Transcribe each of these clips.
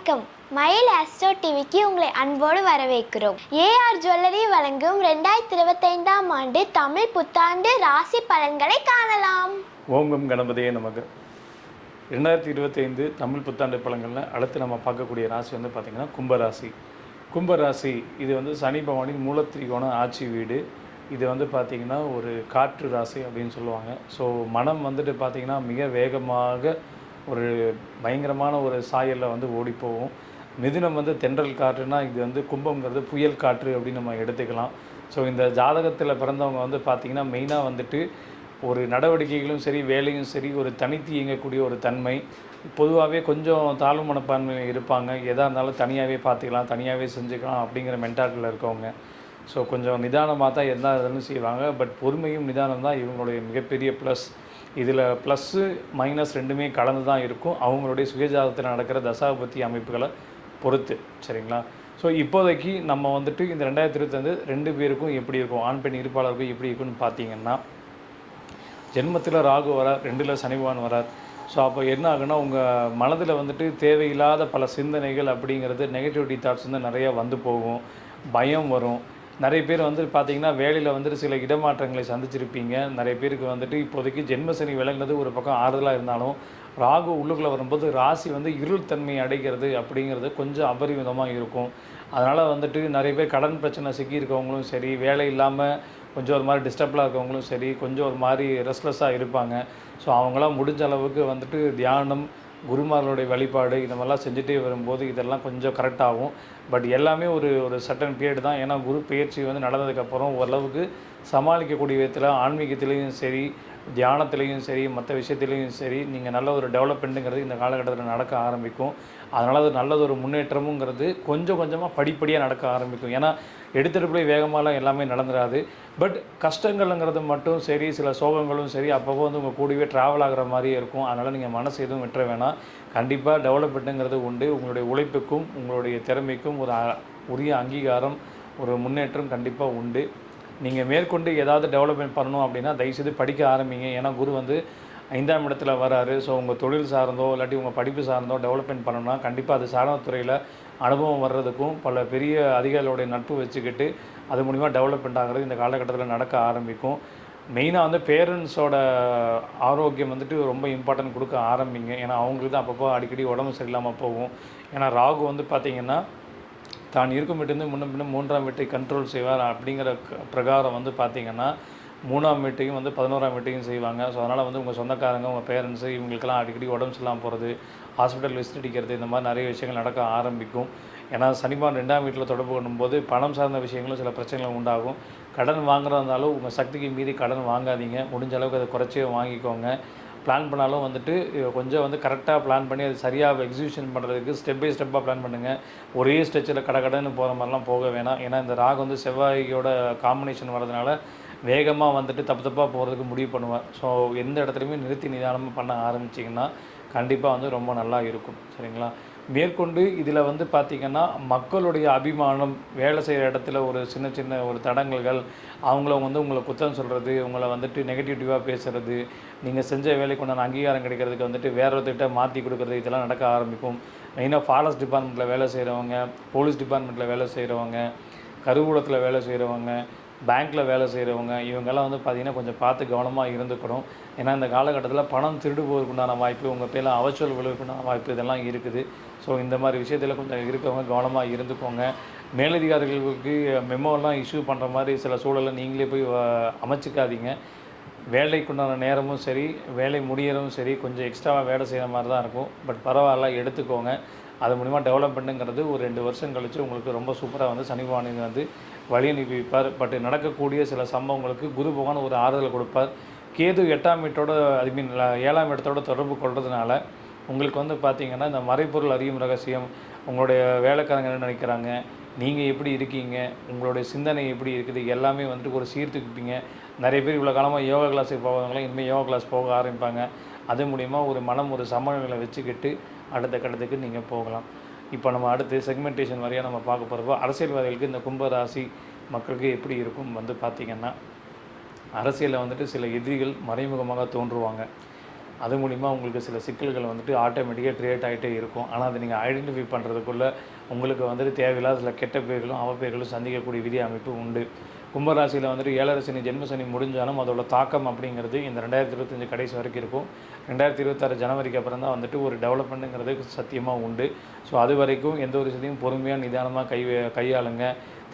வணக்கம். மயில் ஆஸ்ட்ரோ டிவிக்கு உங்களை அன்போடு வரவேற்கிறோம். ஏஆர் ஜுவல்லரி வழங்கும் 2025ஆம் ஆண்டு தமிழ் புத்தாண்டு ராசி பலன்களை காணலாம். ஓம் கணபதியே நமக்கு. 2025 தமிழ் புத்தாண்டு பலன்களில் அடுத்து நம்ம பார்க்கக்கூடிய ராசி வந்து பார்த்திங்கன்னா கும்பராசி. கும்பராசி இது வந்து சனி பகவானின் மூலத்திரிகோண ஆட்சி வீடு. இது வந்து பார்த்திங்கன்னா ஒரு காற்று ராசி அப்படின்னு சொல்லுவாங்க. ஸோ மனம் வந்துட்டு பார்த்திங்கன்னா மிக வேகமாக ஒரு பயங்கரமான ஒரு சாயலில் வந்து ஓடிப்போகும். மிதுனம் வந்து தென்றல் காற்றுனா இது வந்து கும்பங்கிறது புயல் காற்று அப்படின்னு நம்ம எடுத்துக்கலாம். ஸோ இந்த ஜாதகத்தில் பிறந்தவங்க வந்து பார்த்திங்கன்னா மெயினாக வந்துட்டு ஒரு நடவடிக்கைகளும் சரி வேலையும் சரி ஒரு தனித்து இயங்கக்கூடிய ஒரு தன்மை. பொதுவாகவே கொஞ்சம் தாழ்வு மனப்பான்மை இருப்பாங்க. எதாக இருந்தாலும் தனியாகவே பார்த்துக்கலாம், தனியாகவே செஞ்சுக்கலாம் அப்படிங்கிற மென்டாலிட்டியில் இருக்கவங்க. ஸோ கொஞ்சம் நிதானமாக தான் எந்த இதுன்னு செய்வாங்க. பட் பொறுமையும் நிதானம் தான் இவங்களுடைய மிகப்பெரிய ப்ளஸ். இதில் ப்ளஸ்ஸு மைனஸ் ரெண்டுமே கலந்து தான் இருக்கும் அவங்களுடைய சுயஜாதத்தில் நடக்கிற தசாபத்தி அமைப்புகளை பொறுத்து. சரிங்களா? ஸோ இப்போதைக்கு நம்ம வந்துட்டு இந்த 2025 ரெண்டு பேருக்கும் எப்படி இருக்கும், ஆண் பெண் இருப்பாளருக்கும் எப்படி இருக்குன்னு பார்த்தீங்கன்னா, ஜென்மத்தில் ராகு வரார், 2ல் சனி பகவான் வரார். ஸோ அப்போ என்ன ஆகுன்னா உங்கள் மனதில் வந்துட்டு தேவையில்லாத பல சிந்தனைகள் அப்படிங்கிறது நெகட்டிவிட்டி தாட்ஸ் வந்து நிறையா வந்து போகும், பயம் வரும். நிறைய பேர் வந்து பார்த்திங்கன்னா வேலையில் வந்துட்டு சில இடமாற்றங்களை சந்திச்சிருப்பீங்க. நிறைய பேருக்கு வந்துட்டு இப்போதைக்கு ஜென்மசனி விலகினது ஒரு பக்கம் ஆறுதலாக இருந்தாலும் ராகு உள்ளுக்குள்ளே வரும்போது ராசி வந்து இருள் தன்மை அடைகிறது அப்படிங்கிறது கொஞ்சம் அபரிமிதமாக இருக்கும். அதனால் வந்துட்டு நிறைய பேர் கடன் பிரச்சனை சிக்கியிருக்கவங்களும் சரி, வேலை இல்லாமல் கொஞ்சம் ஒரு மாதிரி டிஸ்டர்ப்டாக இருக்கவங்களும் சரி, கொஞ்சம் ஒரு மாதிரி ரெஸ்ட்லெஸ்ஸாக இருப்பாங்க. ஸோ அவங்களாம் முடிஞ்ச அளவுக்கு வந்துட்டு தியானம், குருமார்களுடைய வழிபாடு இந்த மாதிரிலாம் செஞ்சுட்டே வரும்போது இதெல்லாம் கொஞ்சம் கரெக்டாகும். பட் எல்லாமே ஒரு சர்டன் பீரியட் தான். ஏன்னா குரு பயிற்சி வந்து நடந்ததுக்கப்புறம் ஓரளவுக்கு சமாளிக்கக்கூடிய விதத்தில் ஆன்மீகத்திலையும் சரி, தியானத்துலேயும் சரி, மற்ற விஷயத்துலேயும் சரி நீங்கள் நல்ல ஒரு டெவலப்மெண்ட்டுங்கிறது இந்த காலகட்டத்தில் நடக்க ஆரம்பிக்கும். அதனால் அது நல்லது ஒரு முன்னேற்றமுங்கிறது கொஞ்சம் கொஞ்சமாக படிப்படியாக நடக்க ஆரம்பிக்கும். ஏன்னா எடுத்துகிட்டு போய் வேகமாலாம் எல்லாமே நடந்துடாது. பட் கஷ்டங்கள்ங்கிறது மட்டும் சரி, சில சோகங்களும் சரி அப்பப்போ வந்து உங்கள் கூடவே ட்ராவல் ஆகிற மாதிரியே இருக்கும். அதனால் நீங்கள் மனசு எதுவும் விட்டுற வேணாம். கண்டிப்பாக டெவலப்மெண்ட்டுங்கிறது உண்டு. உங்களுடைய உழைப்புக்கும் உங்களுடைய திறமைக்கும் ஒரு உரிய அங்கீகாரம், ஒரு முன்னேற்றம் கண்டிப்பாக உண்டு. நீங்கள் மேற்கொண்டு ஏதாவது டெவலப்மெண்ட் பண்ணணும் அப்படின்னா தயவுசெய்து படிக்க ஆரம்பிங்க. ஏன்னா குரு வந்து 5ஆம் இடத்துல வராரு. ஸோ உங்கள் தொழில் சார்ந்தோ இல்லாட்டி உங்கள் படிப்பு சார்ந்தோ டெவலப்மெண்ட் பண்ணணும்னா கண்டிப்பாக அது சார்ந்த துறையில் அனுபவம் வர்றதுக்கும் பல பெரிய அதிகாரிகளுடைய நட்பு வச்சுக்கிட்டு அது மூலிமா டெவலப்மெண்ட் ஆகிறது இந்த காலகட்டத்தில் நடக்க ஆரம்பிக்கும். மெயினாக வந்து பேரண்ட்ஸோட ஆரோக்கியம் வந்துட்டு ரொம்ப இம்பார்ட்டன்ட் கொடுக்க ஆரம்பிங்க. ஏன்னா அவங்களுக்கு தான் அப்பப்போ அடிக்கடி உடம்பு சரியில்லாமல் போகும். ஏன்னா ராகு வந்து பார்த்திங்கன்னா தான் இருக்கும் வீட்டிலேருந்து முன்ன பின்ன 3ஆம் வீட்டை கண்ட்ரோல் செய்வார். அப்படிங்கிற பிரகாரம் வந்து பார்த்திங்கன்னா 3ஆம் வீட்டையும் வந்து 11ஆம் வீட்டையும் செய்வாங்க. ஸோ அதனால் வந்து உங்கள் சொந்தக்காரங்க, உங்கள் பேரண்ட்ஸு இவங்களுக்கெல்லாம் அடிக்கடி உடம்பு சரியில்லாமல் போகிறது, ஹாஸ்பிட்டல் விசிட் அடிக்கிறது, இந்த மாதிரி நிறைய விஷயங்கள் நடக்க ஆரம்பிக்கும். ஏன்னா சனிபான் 2ஆம் வீட்டில் தொடர்பு கொள்ளும்போது பணம் சார்ந்த விஷயங்களும் சில பிரச்சனைகள் உண்டாகும். கடன் வாங்குறதாலும் உங்கள் சக்திக்கு மீறி கடன் வாங்காதீங்க. முடிஞ்ச அளவுக்கு அதை குறைச்சே வாங்கிக்கோங்க. பிளான் பண்ணாலும் வந்துட்டு கொஞ்சம் வந்து கரெக்டாக பிளான் பண்ணி அது சரியாக எக்ஸிக்யூஷன் பண்ணுறதுக்கு ஸ்டெப் பை ஸ்டெப்பாக பிளான் பண்ணுங்கள். ஒரே ஸ்ட்ரெச்சில் கடன்னு போகிற மாதிரிலாம் போக வேணாம். ஏன்னா இந்த ராகு வந்து செவ்வாயோட காம்பினேஷன் வரதுனால வேகமாக வந்துட்டு தப்பாக போகிறதுக்கு முடிவு பண்ணுவார். ஸோ எந்த இடத்துலையுமே நிறுத்தி நிதானமாக பண்ண ஆரம்பிச்சிங்கன்னா கண்டிப்பாக வந்து ரொம்ப நல்லா இருக்கும். சரிங்களா? மேற்கொண்டு இதில் வந்து பார்த்திங்கன்னா மக்களுடைய அபிமானம், வேலை செய்கிற இடத்துல ஒரு சின்ன சின்ன ஒரு தடங்கல்கள், அவங்கள வந்து உங்களை குற்றம் சொல்கிறது, உங்களை வந்துட்டு நெகட்டிவிட்டிவாக பேசுகிறது, நீங்கள் செஞ்ச வேலைக்கு உண்டான அங்கீகாரம் கிடைக்கிறதுக்கு வந்துட்டு வேற ஒருத்திட்ட மாற்றி கொடுக்குறது, இதெல்லாம் நடக்க ஆரம்பிக்கும். மெயினாக ஃபாரஸ்ட் டிபார்ட்மெண்ட்டில் வேலை செய்கிறவங்க, போலீஸ் டிபார்ட்மெண்ட்டில் வேலை செய்கிறவங்க, கருவூலத்தில் வேலை செய்கிறவங்க, பேங்க்கில் வேலை செய்கிறவங்க, இவங்கெல்லாம் வந்து பார்த்திங்கன்னா கொஞ்சம் பார்த்து கவனமாக இருந்துக்கணும். ஏன்னா இந்த காலகட்டத்தில் பணம் திருடு போவதுக்குண்டான வாய்ப்பு, உங்கள் பேரில் அவச்சொல் விழுவதுக்குண்டான வாய்ப்பு இதெல்லாம் இருக்குது. ஸோ இந்த மாதிரி விஷயத்தில் கொஞ்சம் இருக்கவங்க கவனமாக இருந்துக்கோங்க. மேலதிகாரிகளுக்கு மெமோலாம் இஷ்யூ பண்ணுற மாதிரி சில சூழலை நீங்களே போய் அமைச்சிக்காதீங்க. வேலைக்குண்டான நேரமும் சரி, வேலை முடியறவும் சரி, கொஞ்சம் எக்ஸ்ட்ராவாக வேலை செய்கிற மாதிரி தான் இருக்கும். பட் பரவாயில்ல, எடுத்துக்கோங்க. அது மூலிமா டெவலப்மெண்ட்டுங்கிறது ஒரு 2 வருஷம் கழித்து உங்களுக்கு ரொம்ப சூப்பராக வந்து சனி பகவான் வந்து வழி அனுப்பி வைப்பார். பட் நடக்கக்கூடிய சில சம்பவங்களுக்கு குரு பகவான் ஒரு ஆறுதல் கொடுப்பார். கேது 8ஆம் வீட்டோட ஐ மீன் 7ஆம் இடத்தோட தொடர்பு கொள்றதுனால உங்களுக்கு வந்து பார்த்திங்கன்னா இந்த மறைப்பொருள் அறியும் ரகசியம், உங்களுடைய வேலைக்காரங்க என்ன நினைக்கிறாங்க, நீங்கள் எப்படி இருக்கீங்க, உங்களுடைய சிந்தனை எப்படி இருக்குது, எல்லாமே வந்துட்டு ஒரு சீர்தூக்கிப்பீங்க. நிறைய பேர் இவ்வளோ காலமாக யோகா கிளாஸுக்கு போகிறவங்களாம் இனிமேல் யோகா கிளாஸ் போக ஆரம்பிப்பாங்க. அது மூலிமா ஒரு மனம் ஒரு சமநிலையை வச்சுக்கிட்டு அடுத்த கட்டத்துக்கு நீங்கள் போகலாம். இப்போ நம்ம அடுத்து செக்மெண்டேஷன் வரையாக நம்ம பார்க்க போகிறப்போ அரசியல்வாதிகளுக்கு இந்த கும்பராசி மக்களுக்கு எப்படி இருக்கும் வந்து பார்த்திங்கன்னா, அரசியலில் வந்துட்டு சில எதிரிகள் மறைமுகமாக தோன்றுவாங்க. அது மூலிமா உங்களுக்கு சில சிக்கல்கள் வந்துட்டு ஆட்டோமேட்டிக்காக க்ரியேட் ஆகிட்டே இருக்கும். ஆனால் அதை நீங்கள் ஐடென்டிஃபை பண்ணுறதுக்குள்ளே உங்களுக்கு வந்துட்டு தேவையில்லாத சில கெட்ட பேர்களும் அவப்பெயர்களும் சந்திக்கக்கூடிய விதி அமைப்பு உண்டு. கும்பராசியில் வந்துட்டு 7.5 சனி ஜென்ம சனி முடிஞ்சாலும் அதோட தாக்கம் அப்படிங்கிறது இந்த 2025 கடைசி வரைக்கும் இருக்கும். 2026 ஜனவரிக்கு அப்புறம் தான் வந்துட்டு ஒரு டெவலப்மெண்ட்டுங்கிறது சத்தியமாக உண்டு. ஸோ அது வரைக்கும் எந்த ஒரு விஷயத்தையும் பொறுமையாக நிதானமாக கையாளுங்க.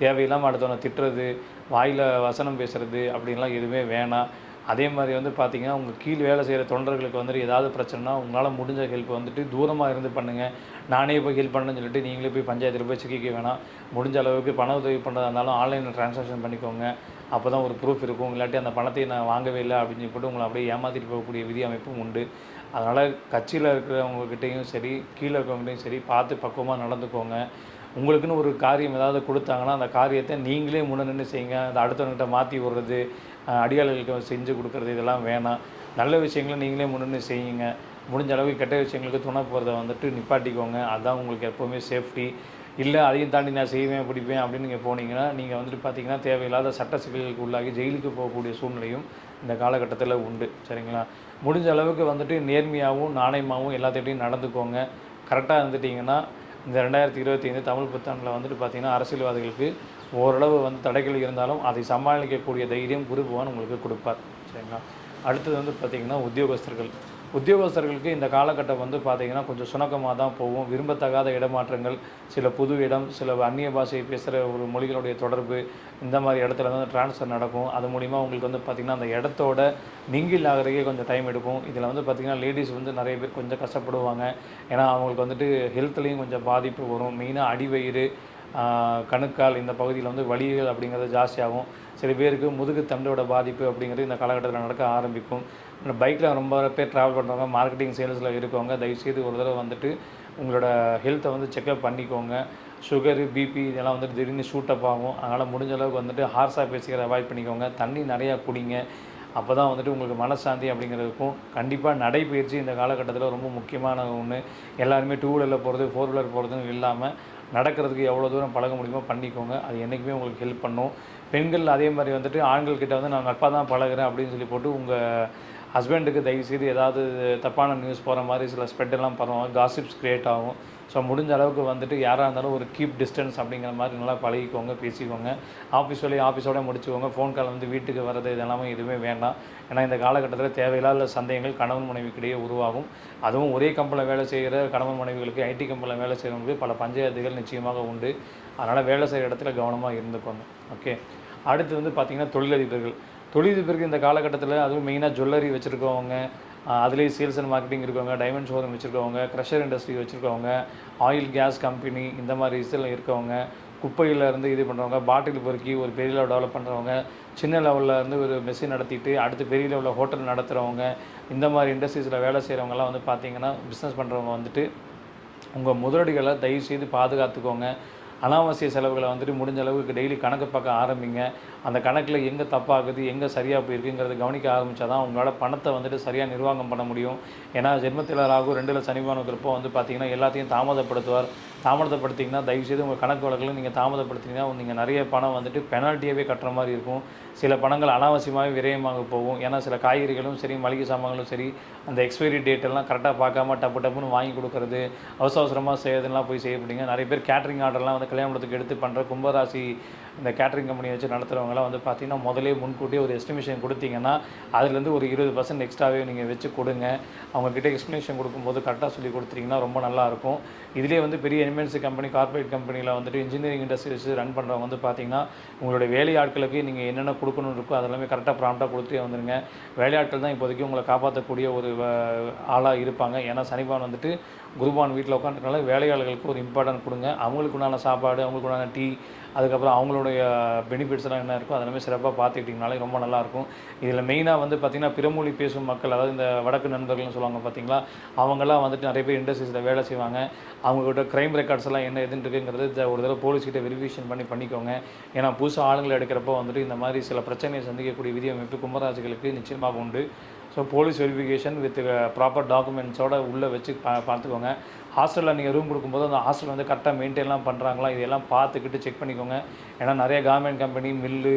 தேவையில்லாமல் அடுத்தவனை திட்டுறது, வாயில் வசனம் பேசுகிறது அப்படின்லாம் எதுவுமே வேணாம். அதே மாதிரி வந்து பார்த்திங்கன்னா, உங்கள் கீழ் வேலை செய்கிற தொண்டர்களுக்கு வந்துட்டு ஏதாவது பிரச்சனைனா உங்களால் முடிஞ்ச ஹெல்ப் வந்துட்டு தூரமாக இருந்து பண்ணுங்கள். நானே போய் ஹெல்ப் பண்ணணும்னு சொல்லிட்டு நீங்களே போய் பஞ்சாயத்தில் போய் சிக்கிக்க வேணாம். முடிஞ்ச அளவுக்கு பண உதவி பண்ணுறதா இருந்தாலும் ஆன்லைனில் ட்ரான்சாக்ஷன் பண்ணிக்கோங்க. அப்போ தான் ஒரு ப்ரூஃப் இருக்கும். இல்லாட்டி அந்த பணத்தை நான் வாங்கவே இல்லை அப்படின்னு சொல்லிட்டு உங்களை அப்படியே ஏமாற்றிட்டு போகக்கூடிய விதி அமைப்பும் உண்டு. அதனால் கட்சியில் இருக்கிறவங்ககிட்டையும் சரி, கீழே இருக்கிறவங்ககிட்டையும் சரி பார்த்து பக்குவமாக நடந்துக்கோங்க. உங்களுக்குன்னு ஒரு காரியம் ஏதாவது கொடுத்தாங்கன்னா அந்த காரியத்தை நீங்களே முன்ன நின்று செய்யுங்க. அதை அடுத்தவங்ககிட்ட மாற்றி விடுறது, அடியாளர்களுக்கு செஞ்சு கொடுக்குறது இதெல்லாம் வேணாம். நல்ல விஷயங்களை நீங்களே முன்னே செய்யுங்க. முடிஞ்ச அளவுக்கு கெட்ட விஷயங்களுக்கு துணை போகிறத வந்துட்டு நிப்பாட்டிக்கோங்க. அதுதான் உங்களுக்கு எப்போவுமே சேஃப்டி. இல்லை அதையும் தாண்டி நான் செய்வேன் பிடிப்பேன் அப்படின்னு நீங்கள் போனீங்கன்னா நீங்கள் வந்துட்டு பார்த்தீங்கன்னா தேவையில்லாத சட்ட சிக்கல்களுக்கு உள்ளாகி ஜெயிலுக்கு போகக்கூடிய சூழ்நிலையும் இந்த காலகட்டத்தில் உண்டு. சரிங்களா? முடிஞ்ச அளவுக்கு வந்துட்டு நேர்மையாகவும் நாணயமாகவும் எல்லாத்தையும் நடந்துக்கோங்க. கரெக்டாக இருந்துட்டிங்கன்னா இந்த 2025 தமிழ் புத்தாண்டில் வந்துட்டு பார்த்திங்கன்னா அரசியல்வாதிகளுக்கு ஓரளவு வந்து தடைகள் இருந்தாலும் அதை சமாளிக்கக்கூடிய தைரியம் குரு பகவான் உங்களுக்கு கொடுப்பார். சரிங்களா? அடுத்தது வந்து பார்த்திங்கன்னா உத்தியோகஸ்தர்களுக்கு இந்த காலகட்டம் வந்து பார்த்திங்கன்னா கொஞ்சம் சுணக்கமாக தான் போகும். விரும்பத்தகாத இடமாற்றங்கள், சில புது இடம், சில அந்நிய பாஷையை பேசுகிற ஒரு மொழிகளுடைய தொடர்பு, இந்த மாதிரி இடத்துல வந்து ட்ரான்ஸ்ஃபர் நடக்கும். அது மூலிமா உங்களுக்கு வந்து பார்த்திங்கன்னா அந்த இடத்தோட மிங்கில் ஆகிறதுக்கே கொஞ்சம் டைம் எடுக்கும். இதில் வந்து பார்த்திங்கன்னா லேடிஸ் வந்து நிறைய பேர் கொஞ்சம் கஷ்டப்படுவாங்க. ஏன்னா அவங்களுக்கு வந்துட்டு ஹெல்த்லேயும் கொஞ்சம் பாதிப்பு வரும். மெயினாக அடிவயிறு, கணுக்கால் இந்த பகுதியில் வந்து வலிகள் அப்படிங்கிறது ஜாஸ்தியாகும். சில பேருக்கு முதுகு தண்டோட பாதிப்பு அப்படிங்கிறது இந்த காலகட்டத்தில் நடக்க ஆரம்பிக்கும். பைக்கில் ரொம்ப பேர் ட்ராவல் பண்ணுறவங்க, மார்க்கெட்டிங் சேல்ஸில் இருக்கவங்க தயவுசெய்து ஒரு தடவை வந்துட்டு உங்களோட ஹெல்த்தை வந்து செக்அப் பண்ணிக்கோங்க. சுகரு, பிபி இதெல்லாம் வந்துட்டு திடீர்னு ஷூட்டப் ஆகும். அதனால் முடிஞ்ச அளவுக்கு வந்துட்டு ஹார்ஸாக பேசிக்கிறத அவாய்ட் பண்ணிக்கோங்க. தண்ணி நிறையா குடிங்க. அப்போ தான் வந்துட்டு உங்களுக்கு மனசாந்தி அப்படிங்கிறதுக்கும். கண்டிப்பாக நடைப்பயிற்சி இந்த காலகட்டத்தில் ரொம்ப முக்கியமான ஒன்று. எல்லாருமே 2 வீலரில் போகிறது, 4 வீலர் போகிறதுன்னு இல்லாமல் நடக்கிறதுக்கு எவ்வளோ தூரம் பழக முடியுமோ பண்ணிக்கோங்க. அது என்றைக்குமே உங்களுக்கு ஹெல்ப் பண்ணும். பெண்கள் அதே மாதிரி வந்துட்டு ஆண்கள்கிட்ட வந்து நான் நட்பாக தான் பழகுறேன் அப்படின்னு சொல்லி போட்டு உங்கள் ஹஸ்பண்டுக்கு தயவுசெய்து ஏதாவது தப்பான நியூஸ் போகிற மாதிரி சில ஸ்ப்ரெட்டெல்லாம் பண்ணுவாங்க. காசிப்ஸ் க்ரியேட் ஆகும். ஸோ முடிஞ்ச அளவுக்கு வந்துட்டு யாராக இருந்தாலும் ஒரு கீப் டிஸ்டன்ஸ் அப்படிங்கிற மாதிரி நல்லா பழகிக்கோங்க, பேசிக்கோங்க. ஆஃபீஸ் வேலையை ஆஃபீஸோட முடிச்சுக்கோங்க. ஃபோன் கால் வந்து வீட்டுக்கு வர்றது இதெல்லாமே எதுவுமே வேண்டாம். ஏன்னா இந்த காலகட்டத்தில் தேவையில்லாத சந்தேகங்கள் கணவன் மனைவிக்கிடையே உருவாகும். அதுவும் ஒரே கம்பெனியில் வேலை செய்கிற கணவன் மனைவிகளுக்கு, ஐடி கம்பெனியில் வேலை செய்கிறவங்களுக்கு பல பஞ்சாயத்துகள் நிச்சயமாக உண்டு. அதனால் வேலை செய்கிற இடத்துல கவனமாக இருந்துக்கோங்க. ஓகே. அடுத்து வந்து பார்த்திங்கன்னா தொழிலதிபருக்கு இந்த காலகட்டத்தில் அதுவும் மெயினாக ஜுவல்லரி வச்சுருக்கவங்க, அதுலேயே சேல்ஸ் அண்ட் மார்க்கெட்டிங் இருக்கவங்க, டைமண்ட் ஷோரூம் வச்சுருக்கவங்க, க்ரஷர் இண்டஸ்ட்ரி வச்சுருக்கவங்க, ஆயில் கேஸ் கம்பெனி இந்த மாதிரி இதில் இருக்கவங்க, குப்பையில் இருந்து இது பண்ணுறவங்க, பாட்டில் பொறுக்கி ஒரு பெரிய லெவல் டெவலப் பண்ணுறவங்க, சின்ன லெவலில் இருந்து ஒரு மெஸ்ஸு நடத்திட்டு அடுத்து பெரிய லெவலில் ஹோட்டல் நடத்துகிறவங்க, இந்த மாதிரி இண்டஸ்ட்ரீஸில் வேலை செய்கிறவங்கலாம் வந்து பார்த்திங்கன்னா பிஸ்னஸ் பண்ணுறவங்க வந்துட்டு உங்கள் முதலீடுகளை தயவுசெய்து பாதுகாத்துக்கோங்க. அனாவசிய செலவுகளை வந்துட்டு முடிஞ்ச அளவுக்கு டெய்லி கணக்கு பார்க்க ஆரம்பிங்க. அந்த கணக்கில் எங்கே தப்பாகுது, எங்கே சரியாக போயிருக்குங்கிறத கவனிக்க ஆரம்பித்தா தான் உங்களால் பணத்தை வந்துட்டு சரியாக நிர்வாகம் பண்ண முடியும். ஏன்னா ஜென்மத்தில் ராகு 2ல் சனிபான் இருக்கிறப்போ வந்து பார்த்திங்கன்னா எல்லாத்தையும் தாமதப்படுத்துவார். தாமதப்படுத்திங்கன்னா தயவுசெய்து உங்கள் கணக்கு வழக்கில் நீங்கள் தாமதப்படுத்திங்கன்னா நீங்கள் நிறைய பணம் வந்துட்டு பெனால்ட்டியாகவே கட்டுற மாதிரி இருக்கும். சில பணங்கள் அனாவசியமாகவே விரயமாக போகும். ஏன்னா சில காய்கறிகளும் சரி, மளிகை சாமான்களும் சரி, அந்த எக்ஸ்பைரி டேட்டெல்லாம் கரெக்டாக பார்க்காம டப்புன்னு வாங்கி கொடுக்குறது, அவசரமாக செய்யறதுலாம் போய் செய்யப்படுங்க. நிறைய பேர் கேட்ரிங் ஆர்டர்லாம் வந்து கல்யாணத்துக்கு எடுத்து பண்ணுற கும்பராசி இந்த கேட்ரிங் கம்பெனி வச்சு நடத்துகிறவங்களாம் வந்து பார்த்திங்கன்னா முதலே முன்கூட்டியே ஒரு எஸ்டிமேஷன் கொடுத்தீங்கன்னா அதுலேருந்து ஒரு 20% எக்ஸ்ட்ராவே நீங்கள் வச்சு கொடுங்க. அவங்கக்கிட்ட எக்ஸ்ப்ளனேஷன் கொடுக்கும்போது கரெக்டாக சொல்லி கொடுத்துட்டிங்கன்னா ரொம்ப நல்லாயிருக்கும். இதிலே வந்து பெரிய எம்என்சி கம்பெனி, கார்ப்பரேட் கம்பெனியில் வந்துட்டு இன்ஜினியரிங் இண்டஸ்ட்ரி வச்சு ரன் பண்ணுறவங்க வந்து பார்த்திங்கன்னா உங்களுடைய வேலையாட்களுக்கு நீங்கள் என்னென்ன கொடுக்கணும்னு இருக்கோ அதெல்லாமே கரெக்டாக ப்ராம்ப்டாக கொடுத்துட்டே வந்துடுங்க. வேலையாட்கள் தான் இப்போதைக்கு உங்களை காப்பாற்றக்கூடிய ஒரு ஆளாக இருப்பாங்க. ஏன்னா சனிபான் வந்துட்டு குருபான் வீட்டில் உட்காந்துருக்கனால வேலையாளர்களுக்கு ஒரு இம்பார்ட்டன்ட் கொடுங்க. அவங்களுக்கு உண்டான சாப்பாடு, அவங்களுக்கு உண்டான டீ, அதுக்கப்புறம் அவங்களுடைய பெனிஃபிட்ஸ்லாம் என்ன இருக்கோ அதெல்லாமே சிறப்பாக பார்த்துக்கிட்டிங்கனாலே ரொம்ப நல்லாயிருக்கும். இதில் மெயினாக வந்து பார்த்திங்கன்னா பிறமொழி பேசும் மக்கள், அதாவது இந்த வடக்கு நண்பர்கள்னு சொல்லுவாங்க பார்த்திங்களா, அவங்கெல்லாம் வந்துட்டு நிறைய பேர் இண்டஸ்ட்ரீஸில் வேலை செய்வாங்க. அவங்கக்கிட்ட க்ரைம் ரெக்கார்ட்ஸ் எல்லாம் என்ன எதுன்னு இருக்குங்கிறது ஒரு தடவை போலீஸ்கிட்ட வெரிஃபிகேஷன் பண்ணிக்கோங்க. ஏன்னா புதுசாக ஆளுங்களை எடுக்கிறப்போ வந்துட்டு இந்த மாதிரி சில பிரச்சனையை சந்திக்கக்கூடிய விதி அமைப்பு கும்பராசிகளுக்கு நிச்சயமாக உண்டு. So police verification with proper டாக்குமெண்ட்ஸோடு உள்ளே வச்சு பார்த்துக்கோங்க. ஹாஸ்டலில் நீங்கள் ரூம் கொடுக்கும்போது அந்த ஹாஸ்டல் வந்து கரெக்டாக மெயின்டைன்லாம் பண்ணுறாங்களா இதெல்லாம் பார்த்துக்கிட்டு செக் பண்ணிக்கோங்க. ஏன்னா நிறைய government company, mill,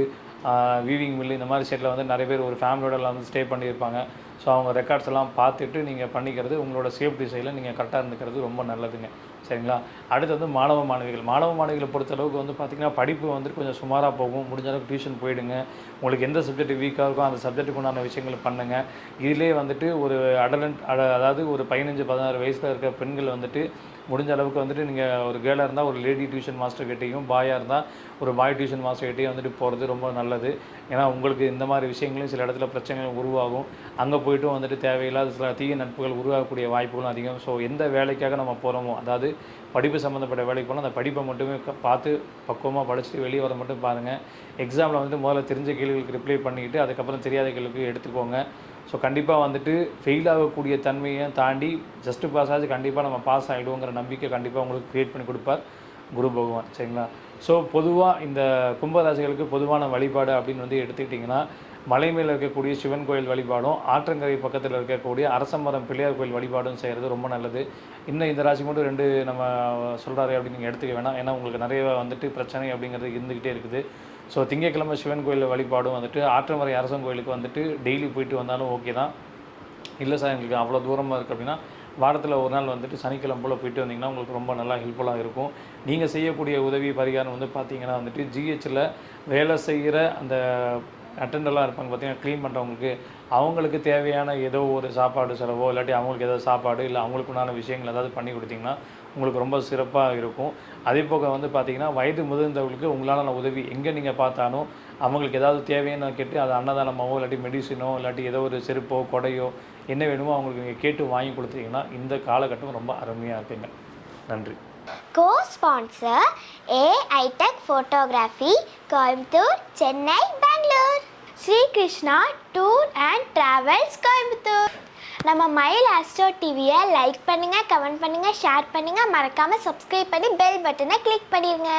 weaving mill இந்த மாதிரி சைட்டில் வந்து நிறைய பேர் ஒரு ஃபேமிலியோட வந்து ஸ்டே பண்ணியிருப்பாங்க. ஸோ அவங்க ரெக்கார்ட்ஸ் எல்லாம் பார்த்துட்டு நீங்கள் பண்ணிக்கிறது உங்களோட சேஃப்டி சைடில் நீங்கள் கரெக்டாக இருந்துக்கிறது ரொம்ப நல்லதுங்க. சரிங்களா? அடுத்து வந்து மாணவ மாணவிகளை பொறுத்தளவுக்கு வந்து பார்த்திங்கன்னா படிப்பு வந்துட்டு கொஞ்சம் சுமாராக போகும். முடிஞ்ச அளவுக்கு டியூஷன் போயிடுங்க. உங்களுக்கு எந்த சப்ஜெக்ட் வீக்காக இருக்கோ அந்த சப்ஜெக்ட்டுக்கு உண்டான விஷயங்கள் பண்ணுங்கள். இதிலே வந்துட்டு ஒரு அதாவது ஒரு 15-16 வயசில் இருக்கிற பெண்கள் வந்துட்டு முடிஞ்ச அளவுக்கு வந்துட்டு நீங்கள் ஒரு கேர்ளாக இருந்தால் ஒரு லேடி டியூஷன் மாஸ்டர் கிட்டேயும், பாயாக இருந்தால் ஒரு பாய் டியூஷன் மாஸ்டர் கிட்டேயும் வந்துட்டு போகிறது ரொம்ப நல்லது. ஏன்னா உங்களுக்கு இந்த மாதிரி விஷயங்களையும் சில இடத்துல பிரச்சனைகள் உருவாகும். அங்கே போய்ட்டும் வந்துட்டு தேவையில்லாத சில தீய நட்புகள் உருவாகக்கூடிய வாய்ப்புகளும் அதிகம். ஸோ எந்த வேலைக்காக நம்ம போகிறோமோ, அதாவது படிப்பு சம்மந்தப்பட்ட வேலைக்கு போனால் அந்த படிப்பை மட்டுமே பார்த்து பக்குவமாக படிச்சுட்டு வெளியே வர மட்டும் பாருங்கள். எக்ஸாமில் வந்துட்டு முதல்ல தெரிஞ்ச கேள்விகளுக்கு ரிப்ளை பண்ணிக்கிட்டு அதுக்கப்புறம் தெரியாத கேள்விக்கு எடுத்துக்கோங்க. ஸோ கண்டிப்பாக வந்துட்டு ஃபெயில் ஆகக்கூடிய தன்மையை தாண்டி ஜஸ்ட்டு பாஸ் ஆச்சு கண்டிப்பாக நம்ம பாஸ் ஆகிடுவோங்கிற நம்பிக்கை கண்டிப்பாக உங்களுக்கு க்ரியேட் பண்ணி கொடுப்பார் குரு பகவான். சரிங்களா? ஸோ பொதுவாக இந்த கும்பராசிகளுக்கு பொதுவான வழிபாடு அப்படின்னு வந்து எடுத்துக்கிட்டிங்கன்னா, மலை மேலே இருக்கக்கூடிய சிவன் கோயில் வழிபாடும், ஆற்றங்கரை பக்கத்தில் இருக்கக்கூடிய அரசமரம் பிள்ளையார் கோயில் வழிபாடும் செய்கிறது ரொம்ப நல்லது. இன்னும் இந்த ராசி மட்டும் 2 நம்ம சொல்கிறாரு அப்படின்னு நீங்கள் எடுத்துக்க வேணாம். ஏன்னா உங்களுக்கு நிறைய வந்துட்டு பிரச்சனை அப்படிங்கிறது இருந்துக்கிட்டே இருக்குது. ஸோ திங்கட்கிழமை சிவன் கோயில் வழிபாடும் வந்துட்டு ஆற்றமரை அரசன் கோயிலுக்கு வந்துட்டு டெய்லி போயிட்டு வந்தாலும் ஓகே தான். இல்லை சார் எங்களுக்கு அவ்வளோ தூரமாக இருக்குது அப்படின்னா வாரத்தில் ஒரு நாள் வந்துட்டு சனிக்கிழமை போல் போயிட்டு வந்தீங்கன்னா உங்களுக்கு ரொம்ப நல்லா ஹெல்ப்ஃபுல்லாக இருக்கும். நீங்கள் செய்யக்கூடிய உதவி பரிகாரம் வந்து பார்த்திங்கன்னா வந்துட்டு ஜிஹெச்சில் வேலை செய்கிற அந்த அட்டெண்டெல்லாம் இருப்பாங்க பார்த்திங்கன்னா, க்ளீன் பண்ணுறவங்களுக்கு அவங்களுக்கு தேவையான ஏதோ ஒரு சாப்பாடு செலவோ இல்லாட்டி அவங்களுக்கு ஏதாவது சாப்பாடு இல்லை அவங்களுக்குண்டான விஷயங்கள் ஏதாவது பண்ணி கொடுத்திங்கன்னா உங்களுக்கு ரொம்ப சிறப்பாக இருக்கும். அதே போக வந்து பார்த்திங்கன்னா வயது முதிர்ந்தவர்களுக்கு உங்களால் உதவி எங்கே நீங்கள் பார்த்தாலும் அவங்களுக்கு ஏதாவது தேவைன்னு கேட்டு அது அன்னதானமாவோ இல்லாட்டி மெடிசினோ இல்லாட்டி ஏதோ ஒரு செருப்போ கொடையோ என்ன வேணுமோ அவங்களுக்கு நீங்கள் கேட்டு வாங்கி கொடுத்தீங்கன்னா இந்த காலகட்டம் ரொம்ப அருமையாக இருக்குங்க. நன்றி. Co-sponsor AI Tech Photography, Coimbatore, Chennai, Bangalore. Sri Krishna Tour and Travels, Coimbatore. நம்ம மயில் ஆஸ்ட்ரோ டிவியை லைக் பண்ணுங்கள், கமெண்ட் பண்ணுங்கள், ஷேர் பண்ணுங்கள், மறக்காமல் சப்ஸ்கிரைப் பண்ணி பெல் பட்டனை கிளிக் பண்ணிடுங்க.